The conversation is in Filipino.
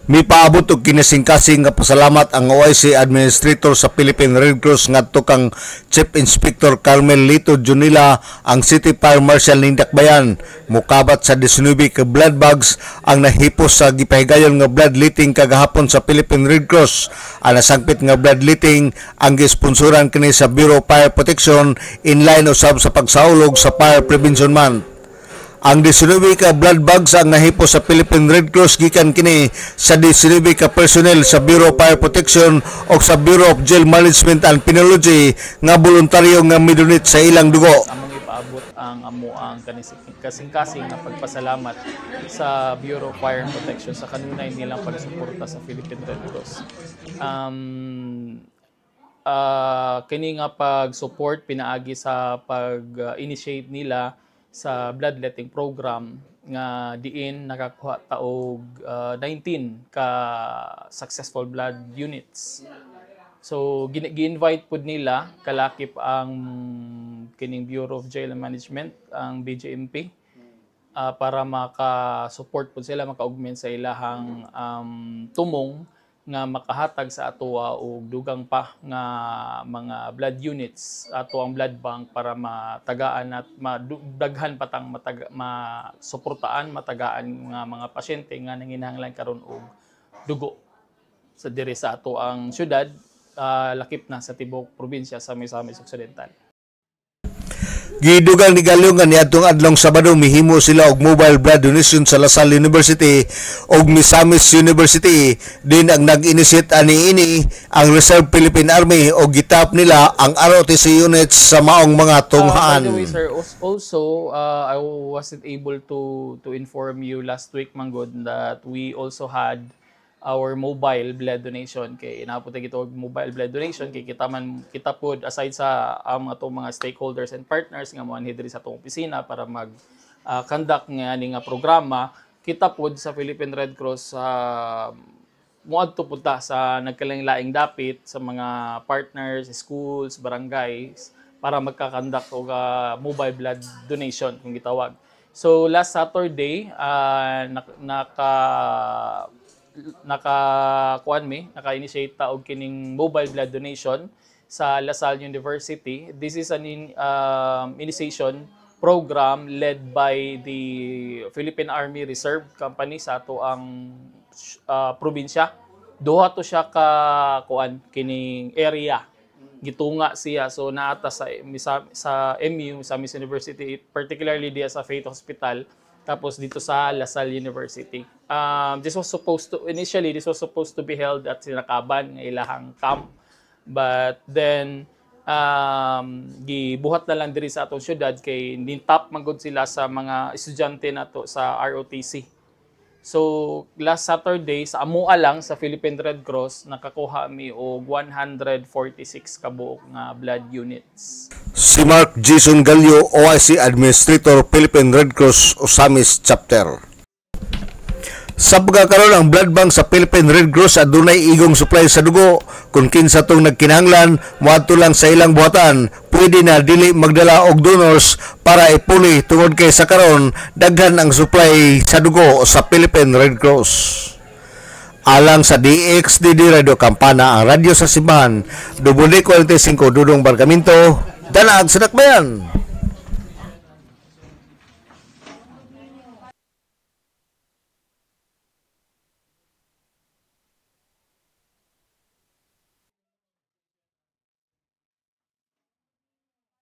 Mipaabot og kinasingkasing nga pasalamat ang OIC Administrator sa Philippine Red Cross ngadto kang Chief Inspector Carmel Lito Junila ang City Fire Marshal ning Dakbayan. Mukabat sa 19 ka blood bags ang nahipos sa gipahigayon nga blood letting kagahapon sa Philippine Red Cross. Ang nasangpit nga blood letting ang gisponsoran kini sa Bureau of Fire Protection inline usab sa pagsaulog sa Fire Prevention Month. Ang 19 ka blood bags ang nahipos sa Philippine Red Cross gikan kini sa 19 ka personnel sa Bureau of Fire Protection o sa Bureau of Jail Management and Penology nga voluntaryo nga midunit sa ilang dugo. Among ipaabot ang amuang kasing-kasing na pagpasalamat sa Bureau of Fire Protection sa kanunay nilang pagsuporta sa Philippine Red Cross. Kini nga pag-support pinaagi sa pag-initiate nila sa bloodletting program nga diin nakakuha taog 19 ka successful blood units. So gi-invite pud nila kalakip ang kining Bureau of Jail Management, ang BJMP, para maka-support pud sila, maka-augment sa ilahang tumong nga makahatag sa atoa og dugang pa nga mga blood units ato ang blood bank para matagaan at madaghan patang masuportaan matagaan nga mga pasyente nga nanginahanglan karon og dugo sa diri sa ato ang syudad, lakip na sa tibok probinsya sa Misamis Occidental. Gidugang ni Galungan niadtong adlong Sabado mihimo sila og mobile blood donation sa Lasal University ug Misamis University. Din ang nag-initiate ani ang Reserve Philippine Army o gitap nila ang ROTC units sa maong mga tunghaan. By the way, sir, also I wasn't able to inform you last week manggod that we also had our mobile blood donation. Kay inaputa gito og mobile blood donation kay kita pod aside sa atong mga stakeholders and partners nga moanhi diri sa atong opisina para mag conduct nga ani nga programa, kita pod sa Philippine Red Cross moadto pud ta sa nagkalain-laing dapit sa mga partners, schools, barangays para magka-conduct og mobile blood donation kung gitawag. So last Saturday naka-initiate ta og kining mobile blood donation sa Lasal University. This is an initiation program led by the Philippine Army Reserve Company sa ato ang probinsya. Duha to siya ka kining area. Gitunga siya, so naata sa MU, Misamis University, particularly diya sa Faith Hospital. Tapos dito sa Lasal University. This was supposed to be held at Sinakaban ng ilahang camp. But then gibuhat na lang diri sa atong syudad kay nintap magud sila sa mga estudyante nato sa ROTC. So last Saturday sa amua lang sa Philippine Red Cross nakakuha mi og 146 kabuok nga blood units. Si Mark Jason Gallo, OIC Administrator, Philippine Red Cross, Osamis Chapter. Sa pagkakaroon ang blood bank sa Philippine Red Cross adunay igong supply sa dugo. Kung kinsa tong nagkinahanglan, moadto lang sa ilang buhatan, pwede na dili magdala og donors para ipuli tungod kay sa karon daghan ang supply sa dugo sa Philippine Red Cross. Alang sa DXDD Radio Campana, ang radyo sa Simbahan, 45 Dudong Barkamento, Danaag sa Dakbayan.